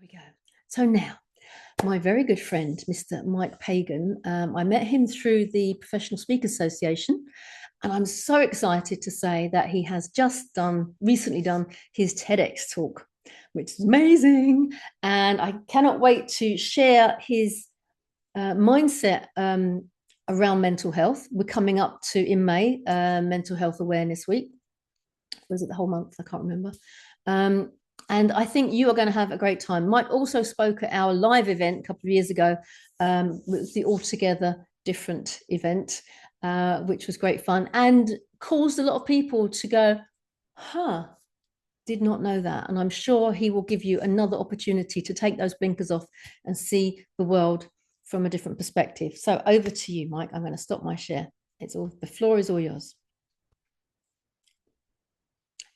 we go. So now, my very good friend, Mr. Mike Pagan, I met him through the Professional Speakers Association, and I'm so excited to say that he has recently done his TEDx talk, which is amazing. And I cannot wait to share his mindset around mental health. We're coming up to, in May, Mental Health Awareness Week. Was it the whole month? I can't remember. And I think you are going to have a great time. Mike also spoke at our live event a couple of years ago, with the Altogether Different event, which was great fun and caused a lot of people to go, huh, did not know that. And I'm sure he will give you another opportunity to take those blinkers off and see the world from a different perspective. So over to you, Mike. I'm going to stop my share. The floor is all yours.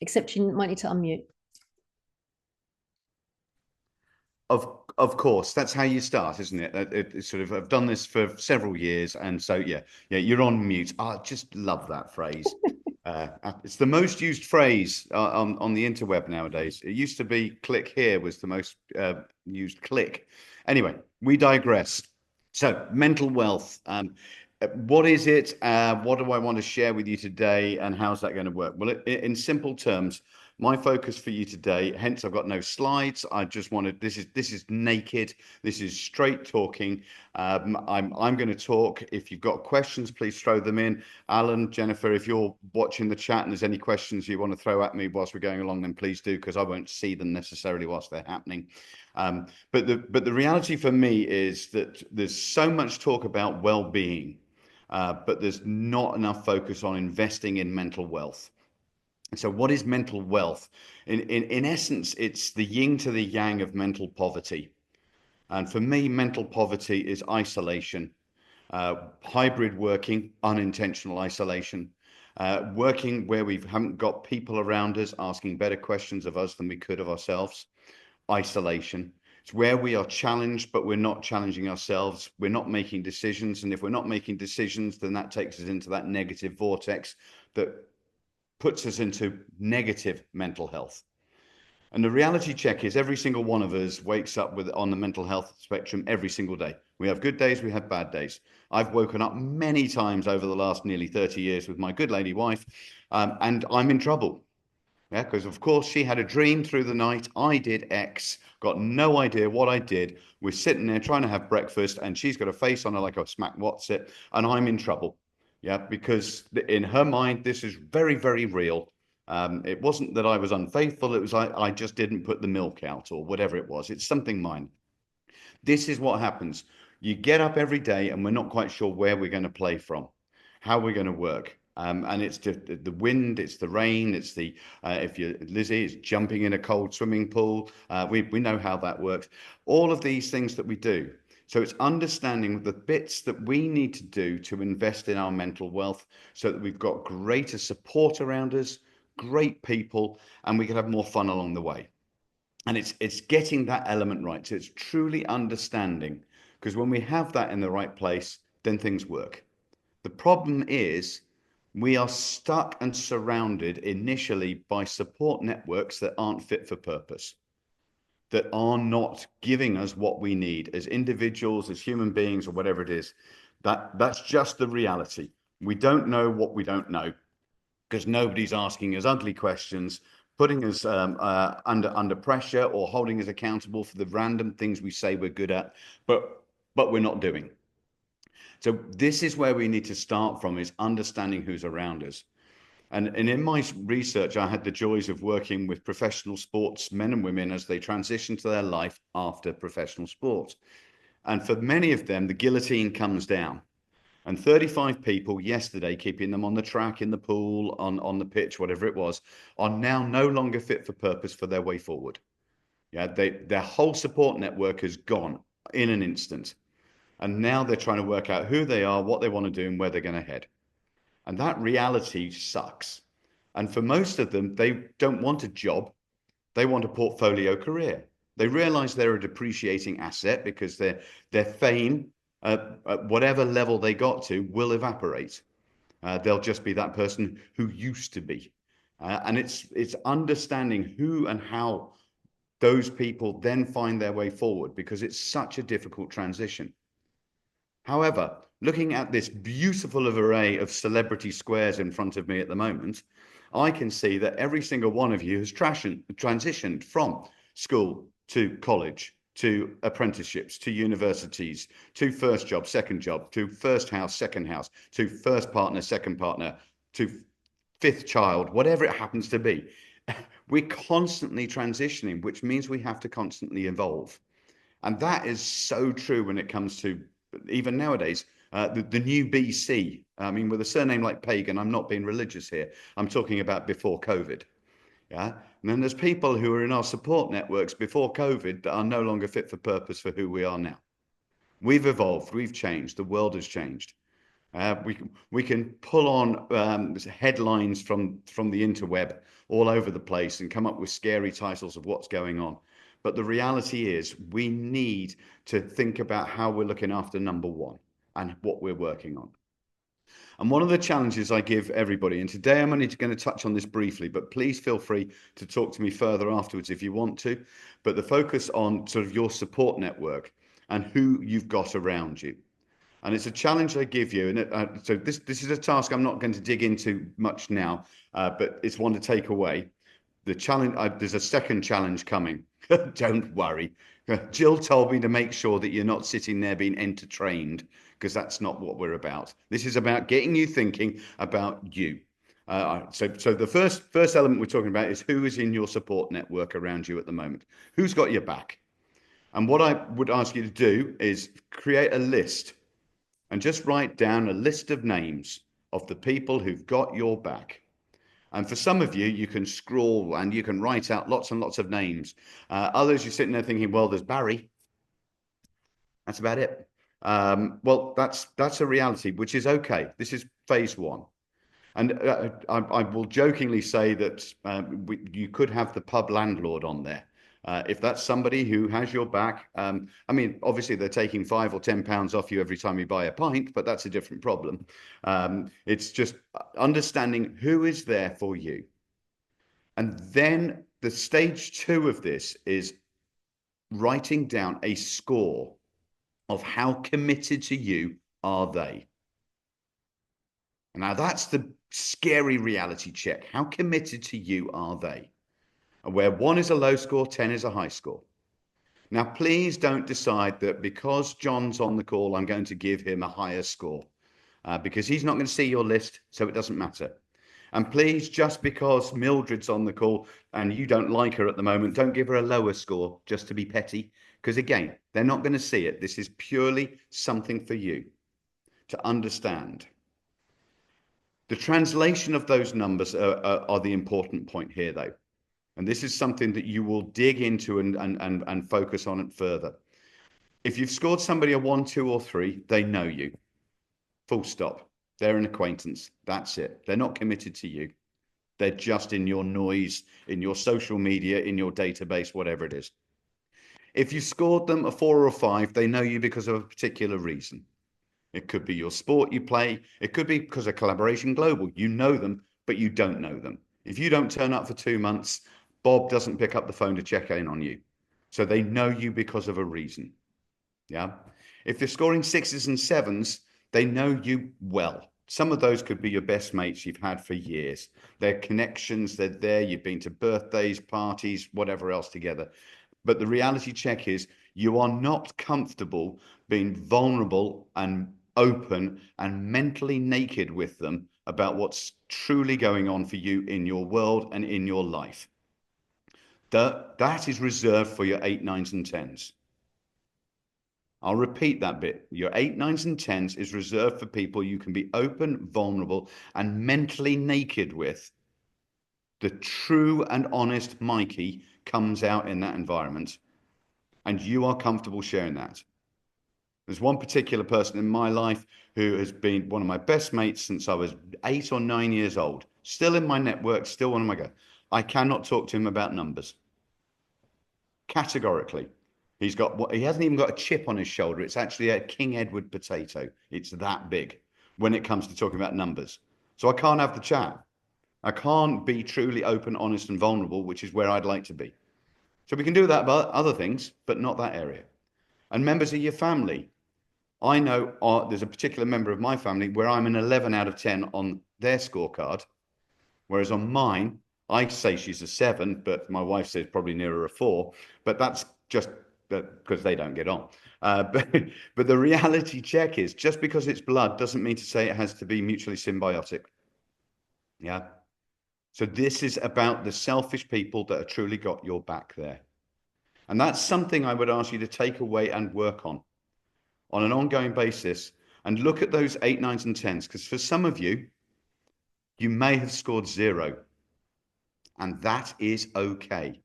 Except you might need to unmute. Of course, that's how you start, isn't it? It's sort of, I've done this for several years, and so yeah, you're on mute. I just love that phrase. It's the most used phrase on the interweb nowadays. It used to be "click here" was the most used click. Anyway, we digress. So, mental wealth. What is it? What do I want to share with you today, and how's that going to work? Well, in simple terms, my focus for you today, hence I've got no slides. I just wanted, this is naked. This is straight talking. I'm going to talk. If you've got questions, please throw them in. Alan, Jennifer, if you're watching the chat and there's any questions you want to throw at me whilst we're going along, then please do, because I won't see them necessarily whilst they're happening. But the reality for me is that there's so much talk about well-being, but there's not enough focus on investing in mental wealth. So what is mental wealth? In essence, it's the yin to the yang of mental poverty. And for me, mental poverty is isolation, hybrid working, unintentional isolation, working where we haven't got people around us asking better questions of us than we could of ourselves, isolation. It's where we are challenged, but we're not challenging ourselves. We're not making decisions. And if we're not making decisions, then that takes us into that negative vortex that puts us into negative mental health. And the reality check is every single one of us wakes up with on the mental health spectrum every single day. We have good days, we have bad days. I've woken up many times over the last nearly 30 years with my good lady wife, and I'm in trouble. Yeah, because of course she had a dream through the night. I did X, got no idea what I did. We're sitting there trying to have breakfast, and she's got a face on her like a smack what's it, and I'm in trouble. Yeah, because in her mind, this is very, very real. It wasn't that I was unfaithful. It was I just didn't put the milk out or whatever it was. It's something mine. This is what happens. You get up every day and we're not quite sure where we're going to play from, how we're going to work. And it's the wind, it's the rain, it's the, if you're Lizzie, it's jumping in a cold swimming pool. We know how that works. All of these things that we do. So it's understanding the bits that we need to do to invest in our mental wealth so that we've got greater support around us, great people, and we can have more fun along the way. And it's getting that element right. So it's truly understanding, because when we have that in the right place, then things work. The problem is we are stuck and surrounded initially by support networks that aren't fit for purpose, that are not giving us what we need as individuals, as human beings, or whatever it is. That's just the reality. We don't know what we don't know, because nobody's asking us ugly questions, putting us under pressure, or holding us accountable for the random things we say we're good at, but we're not doing. So this is where we need to start from, is understanding who's around us. And in my research, I had the joys of working with professional sports men and women as they transition to their life after professional sports. And for many of them, the guillotine comes down. And 35 people yesterday, keeping them on the track, in the pool, on the pitch, whatever it was, are now no longer fit for purpose for their way forward. Yeah, their whole support network has gone in an instant. And now they're trying to work out who they are, what they want to do, and where they're going to head. And that reality sucks. And for most of them, they don't want a job. They want a portfolio career. They realize they're a depreciating asset because their fame, at whatever level they got to, will evaporate. They'll just be that person who used to be. And it's understanding who and how those people then find their way forward because it's such a difficult transition. However, looking at this beautiful array of celebrity squares in front of me at the moment, I can see that every single one of you has transitioned from school to college, to apprenticeships, to universities, to first job, second job, to first house, second house, to first partner, second partner, to fifth child, whatever it happens to be. We're constantly transitioning, which means we have to constantly evolve. And that is so true when it comes to, even nowadays, the new BC. I mean, with a surname like Pagan, I'm not being religious here. I'm talking about before COVID. Yeah. And then there's people who are in our support networks before COVID that are no longer fit for purpose for who we are now. We've evolved, we've changed, the world has changed. We can pull on headlines from the interweb all over the place and come up with scary titles of what's going on. But the reality is we need to think about how we're looking after number one and what we're working on. And one of the challenges I give everybody, and today I'm only going to touch on this briefly, but please feel free to talk to me further afterwards if you want to. But the focus on sort of your support network and who you've got around you. And it's a challenge I give you. And so this is a task I'm not going to dig into much now, but it's one to take away. The challenge, there's a second challenge coming. Don't worry. Jill told me to make sure that you're not sitting there being entertained, because that's not what we're about. This is about getting you thinking about you. So the first element we're talking about is who is in your support network around you at the moment. Who's got your back? And what I would ask you to do is create a list and just write down a list of names of the people who've got your back. And for some of you, you can scroll and you can write out lots and lots of names. Others, you're sitting there thinking, well, there's Barry. That's about it. Well, that's a reality, which is okay. This is phase one. And I will jokingly say that you could have the pub landlord on there. If that's somebody who has your back, I mean, obviously they're taking £5 or £10 off you every time you buy a pint, but that's a different problem. It's just understanding who is there for you. And then the stage two of this is writing down a score of how committed to you are they. Now that's the scary reality check. How committed to you are they? And where 1 is a low score, 10 is a high score. Now, please don't decide that because John's on the call, I'm going to give him a higher score because he's not going to see your list, so it doesn't matter. And please, just because Mildred's on the call and you don't like her at the moment, don't give her a lower score just to be petty. Because again, they're not going to see it. This is purely something for you to understand. The translation of those numbers are the important point here, though. And this is something that you will dig into and focus on it further. If you've scored somebody a 1, 2, or 3, they know you. Full stop. They're an acquaintance. That's it. They're not committed to you. They're just in your noise, in your social media, in your database, whatever it is. If you scored them a 4 or a 5, they know you because of a particular reason. It could be your sport you play. It could be because of Collaboration Global. You know them, but you don't know them. If you don't turn up for 2 months, Bob doesn't pick up the phone to check in on you. So they know you because of a reason. Yeah. If they're scoring 6s and 7s, they know you well. Some of those could be your best mates you've had for years. They're connections, they're there. You've been to birthdays, parties, whatever else together. But the reality check is you are not comfortable being vulnerable and open and mentally naked with them about what's truly going on for you in your world and in your life. That is reserved for your 8, 9s, and 10s. I'll repeat that bit. Your 8, 9s, and 10s is reserved for people you can be open, vulnerable, and mentally naked with. The true and honest Mikey comes out in that environment, and you are comfortable sharing that. There's one particular person in my life who has been one of my best mates since I was 8 or 9 years old. Still in my network, still one of my guys. I cannot talk to him about numbers. Categorically. He hasn't even got a chip on his shoulder. It's actually a King Edward potato. It's that big when it comes to talking about numbers. So I can't have the chat. I can't be truly open, honest, and vulnerable, which is where I'd like to be. So we can do that about other things, but not that area. And members of your family. I know there's a particular member of my family where I'm an 11 out of 10 on their scorecard, whereas on mine, I say she's a 7, but my wife says probably nearer a 4. But that's just because they don't get on. But the reality check is just because it's blood doesn't mean to say it has to be mutually symbiotic. Yeah. So this is about the selfish people that have truly got your back there. And that's something I would ask you to take away and work on an ongoing basis, and look at those 8, 9s, and 10s. Because for some of you, you may have scored 0. And that is okay.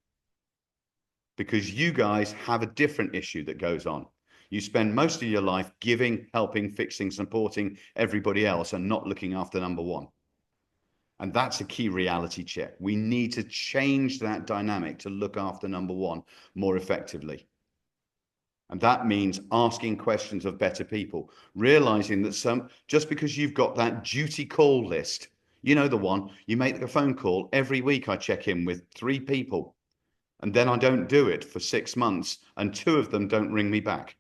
Because you guys have a different issue that goes on. You spend most of your life giving, helping, fixing, supporting everybody else and not looking after number 1. And that's a key reality check. We need to change that dynamic to look after number 1 more effectively. And that means asking questions of better people, realizing that just because you've got that duty call list, you know, the one you make a phone call every week. I check in with 3 people and then I don't do it for 6 months and 2 of them don't ring me back.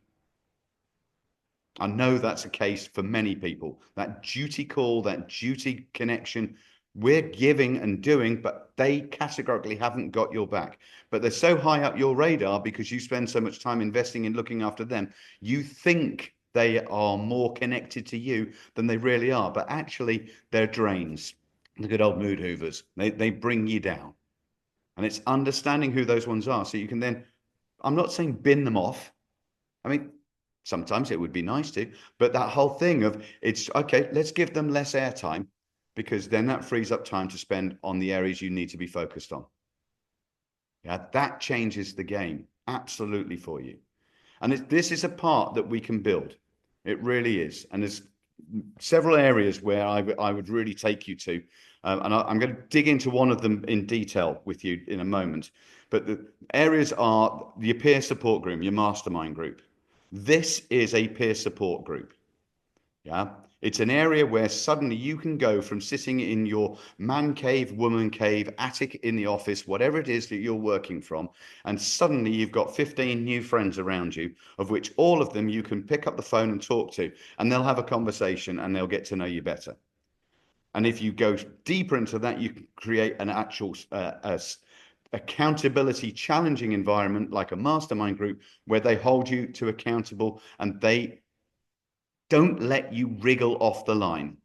I know that's a case for many people. That duty call, that duty connection, we're giving and doing, but they categorically haven't got your back. But they're so high up your radar because you spend so much time investing in looking after them. You think they are more connected to you than they really are. But actually, they're drains. The good old mood hoovers. They bring you down. And it's understanding who those ones are. So you can then, I'm not saying bin them off. I mean, sometimes it would be nice to, but that whole thing of it's okay, let's give them less airtime because then that frees up time to spend on the areas you need to be focused on. Yeah, that changes the game absolutely for you. And this is a part that we can build. It really is. And there's several areas where I would really take you to. And I'm going to dig into one of them in detail with you in a moment. But the areas are your peer support group, your mastermind group. This is a peer support group. Yeah. It's an area where suddenly you can go from sitting in your man cave, woman cave, attic in the office, whatever it is that you're working from, and suddenly you've got 15 new friends around you, of which all of them you can pick up the phone and talk to, and they'll have a conversation and they'll get to know you better. And if you go deeper into that, you can create an actual accountability challenging environment like a mastermind group where they hold you to accountable and they don't let you wriggle off the line.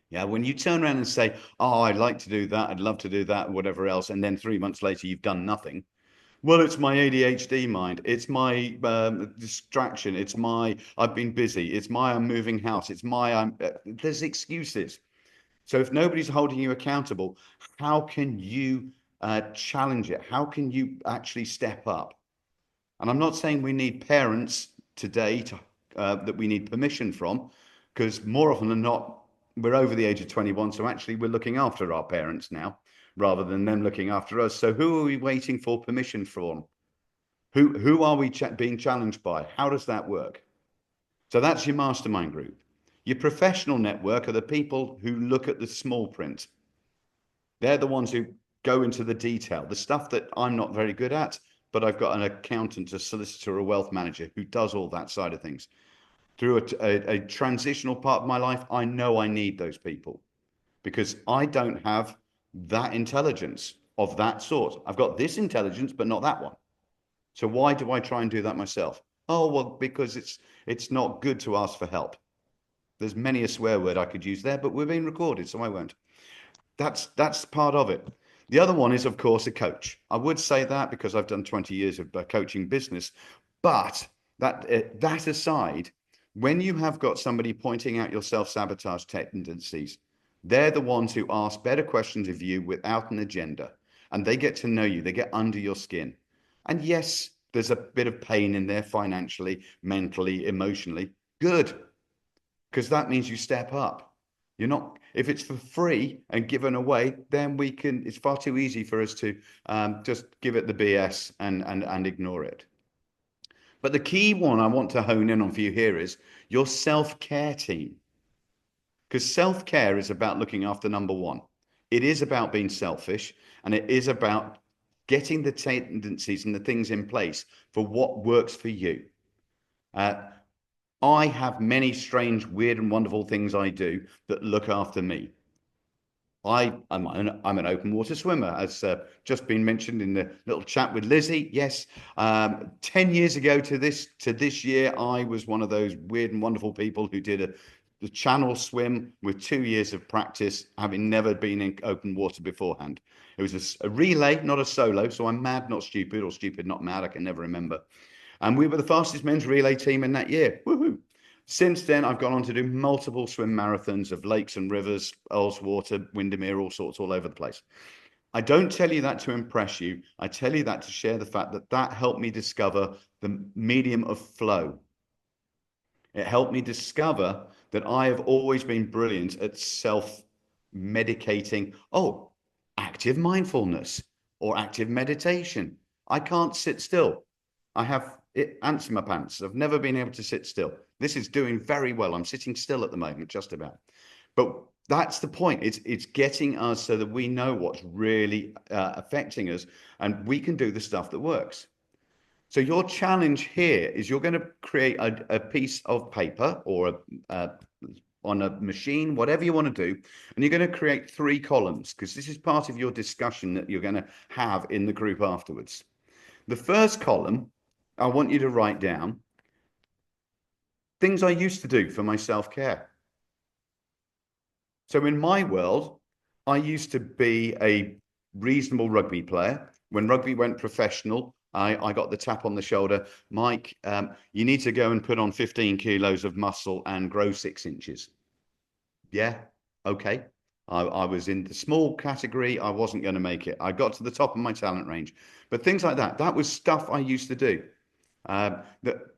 Yeah, when you turn around and say, oh, I'd like to do that, I'd love to do that, whatever else, and then 3 months later you've done nothing. Well, it's my ADHD mind. It's my distraction. It's my, I've been busy. It's my, I'm moving house. It's my, there's excuses. So if nobody's holding you accountable, how can you challenge it? How can you actually step up? And I'm not saying we need parents today to, that we need permission from, because more often than not, we're over the age of 21. So actually, we're looking after our parents now rather than them looking after us. So who are we waiting for permission from? Who are we being challenged by? How does that work? So that's your mastermind group. Your professional network are the people who look at the small print. They're the ones who go into the detail, the stuff that I'm not very good at, but I've got an accountant, a solicitor, a wealth manager who does all that side of things. Through a transitional part of my life, I know I need those people because I don't have that intelligence of that sort. I've got this intelligence, but not that one. So why do I try and do that myself? Oh, well, because it's not good to ask for help. There's many a swear word I could use there, but we're being recorded, so I won't. That's part of it. The other one is, of course, a coach. I would say that because I've done 20 years of coaching business, but that aside, when you have got somebody pointing out your self-sabotage tendencies, they're the ones who ask better questions of you without an agenda, and they get to know you. They get under your skin. And yes, there's a bit of pain in there financially, mentally, emotionally. Good, because that means you step up. You're not, if it's for free and given away, then it's far too easy for us to just give it the BS and ignore it. But the key one I want to hone in on for you here is your self-care team. Because self-care is about looking after number 1. It is about being selfish and it is about getting the tendencies and the things in place for what works for you. I have many strange, weird, and wonderful things I do that look after me. I'm an open water swimmer, as just been mentioned in the little chat with Lizzie. Yes, 10 years ago to this year, I was one of those weird and wonderful people who did the channel swim with 2 years of practice, having never been in open water beforehand. It was a relay, not a solo. So I'm mad, not stupid, or stupid, not mad. I can never remember. And we were the fastest men's relay team in that year. Woohoo! Since then, I've gone on to do multiple swim marathons of lakes and rivers, Ullswater, Windermere, all sorts, all over the place. I don't tell you that to impress you. I tell you that to share the fact that that helped me discover the medium of flow. It helped me discover that I have always been brilliant at self-medicating. Oh, active mindfulness or active meditation. I can't sit still. I have ants in my pants. I've never been able to sit still. This is doing very well. I'm sitting still at the moment, just about. But that's the point. It's getting us so that we know what's really affecting us, and we can do the stuff that works. So your challenge here is you're going to create a piece of paper or on a machine, whatever you want to do, and you're going to create 3 columns, because this is part of your discussion that you're going to have in the group afterwards. The first column, I want you to write down things I used to do for my self-care. So in my world, I used to be a reasonable rugby player. When rugby went professional, I got the tap on the shoulder. Mike, you need to go and put on 15 kilos of muscle and grow 6 inches. Yeah, okay. I was in the small category. I wasn't going to make it. I got to the top of my talent range. But things like that, that was stuff I used to do. But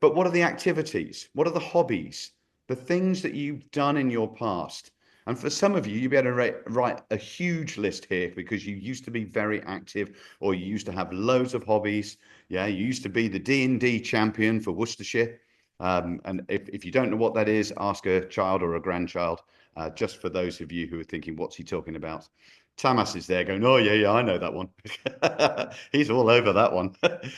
what are the activities? What are the hobbies? The things that you've done in your past? And for some of you, you'd be able to write a huge list here because you used to be very active, or you used to have loads of hobbies. Yeah, you used to be the D&D champion for Worcestershire. And if you don't know what that is, ask a child or a grandchild, just for those of you who are thinking, what's he talking about? Tamas is there going, oh, yeah, yeah, I know that one. He's all over that one. But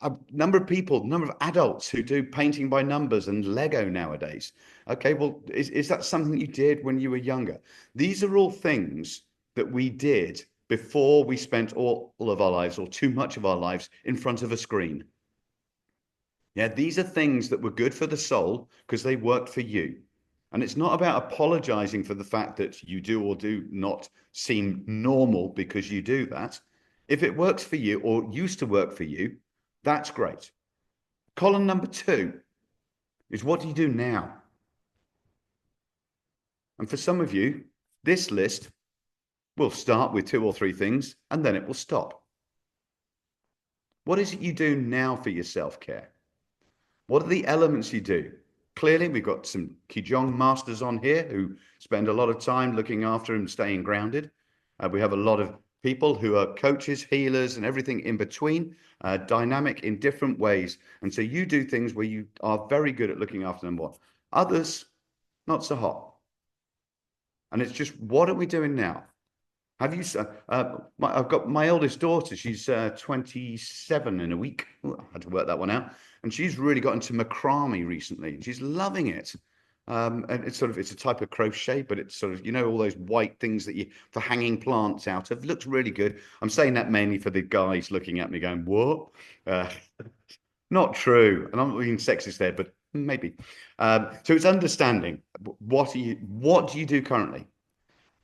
a number of people, number of adults who do painting by numbers and Lego nowadays. Okay, well, is that something you did when you were younger? These are all things that we did before we spent all of our lives, or too much of our lives, in front of a screen. Yeah, these are things that were good for the soul because they worked for you. And it's not about apologizing for the fact that you do or do not seem normal because you do that. If it works for you or used to work for you, that's great. Column number 2 is, what do you do now? And for some of you, this list will start with 2 or 3 things and then it will stop. What is it you do now for your self-care? What are the elements you do? Clearly, we've got some Qigong masters on here who spend a lot of time looking after and staying grounded. We have a lot of people who are coaches, healers, and everything in between, dynamic in different ways. And so you do things where you are very good at looking after them. What others, not so hot. And it's just, what are we doing now? Have you? I've got my eldest daughter. She's 27 in a week. Ooh, I had to work that one out. And she's really got into macrame recently. She's loving it. And it's a type of crochet, but it's sort of, all those white things that you for hanging plants out of. Looks really good. I'm saying that mainly for the guys looking at me going, "What?" Uh, not true. And I'm not being sexist there, but maybe. So it's understanding what do you do currently?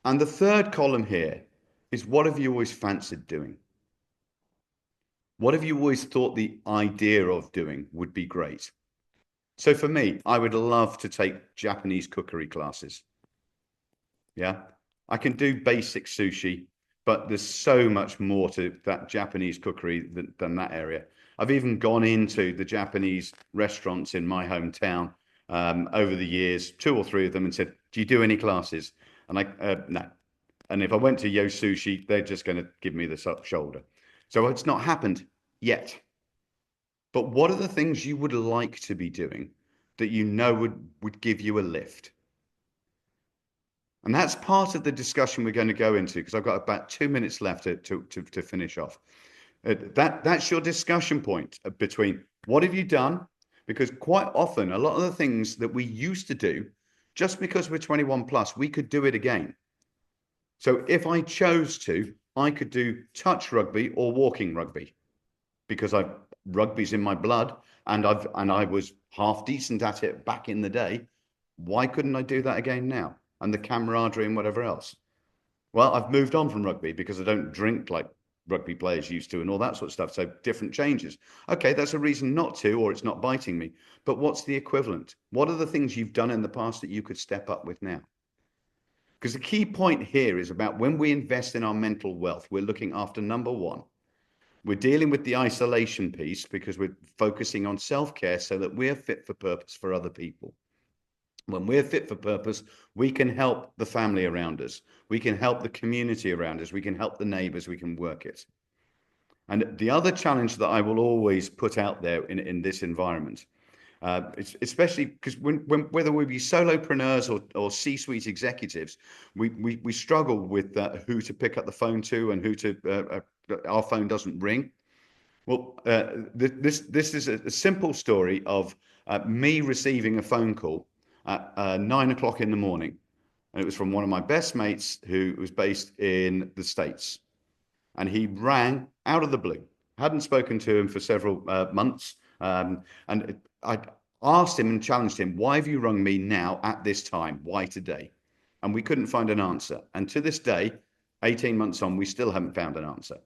And the third column here is, what have you always fancied doing? What have you always thought the idea of doing would be great? So for me, I would love to take Japanese cookery classes. Yeah, I can do basic sushi, but there's so much more to that Japanese cookery than that area. I've even gone into the Japanese restaurants in my hometown over the years, 2 or 3 of them, and said, "Do you do any classes?" And no. And if I went to Yo Sushi, they're just going to give me the shoulder. So it's not happened yet. But what are the things you would like to be doing that would give you a lift? And that's part of the discussion we're going to go into, because I've got about 2 minutes left to finish off. That's your discussion point between what have you done? Because quite often, a lot of the things that we used to do, just because we're 21 plus, we could do it again. So if I chose to, I could do touch rugby or walking rugby, because rugby's in my blood, and I was half decent at it back in the day. Why couldn't I do that again now? And the camaraderie and whatever else. Well, I've moved on from rugby because I don't drink like rugby players used to and all that sort of stuff. So different changes. Okay, that's a reason not to, or it's not biting me. But what's the equivalent? What are the things you've done in the past that you could step up with now? Because the key point here is about when we invest in our mental wealth, we're looking after number one. We're dealing with the isolation piece because we're focusing on self-care so that we're fit for purpose for other people. When we're fit for purpose, we can help the family around us. We can help the community around us. We can help the neighbors. We can work it. And the other challenge that I will always put out there in this environment, especially because whether we be solopreneurs or C-suite executives, we struggle with who to pick up the phone to and who to our phone doesn't ring. Well, this is a simple story of me receiving a phone call at 9 o'clock in the morning. And it was from one of my best mates who was based in the States. And he rang out of the blue. Hadn't spoken to him for several months. And I asked him and challenged him, why have you rung me now at this time? Why today? And we couldn't find an answer. And to this day, 18 months on, we still haven't found an answer.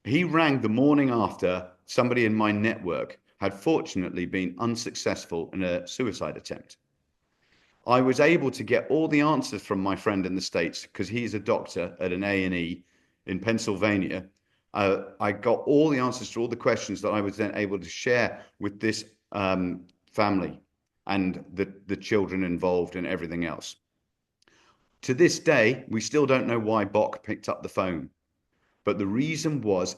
He rang the morning after somebody in my network had fortunately been unsuccessful in a suicide attempt. I was able to get all the answers from my friend in the States because he's a doctor at an A&E in Pennsylvania. I got all the answers to all the questions that I was then able to share with this family and the children involved and everything else. To this day, we still don't know why Bok picked up the phone. But the reason was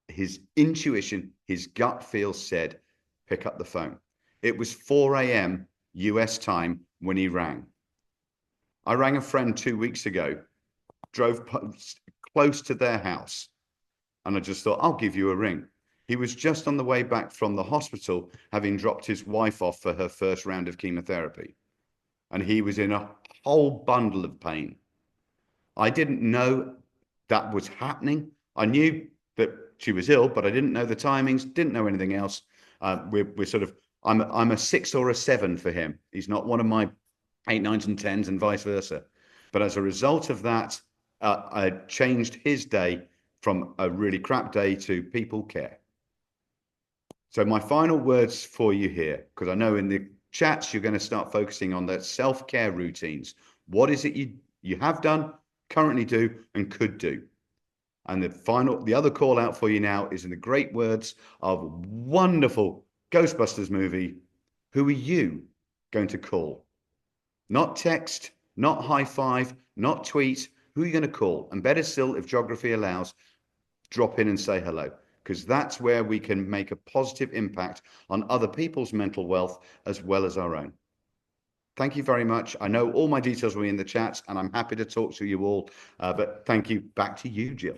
his intuition, his gut feel said, pick up the phone. It was 4 a.m. US time when he rang. I rang a friend 2 weeks ago, drove close to their house, and I just thought, I'll give you a ring. He was just on the way back from the hospital, having dropped his wife off for her first round of chemotherapy. And he was in a whole bundle of pain. I didn't know that was happening. I knew that she was ill, but I didn't know the timings, didn't know anything else. We're sort of, I'm a 6 or a 7 for him. He's not one of my 8, 9s and 10s and vice versa. But as a result of that, I changed his day from a really crap day to people care. So my final words for you here, because I know in the chats, you're going to start focusing on the self-care routines. What is it you have done, currently do, and could do? And the other call out for you now is in the great words of wonderful Ghostbusters movie. Who are you going to call? Not text, not high five, not tweet. Who are you going to call? And better still, if geography allows, drop in and say hello, because that's where we can make a positive impact on other people's mental wealth as well as our own. Thank you very much. I know all my details will be in the chat, and I'm happy to talk to you all. But thank you. Back to you, Jill.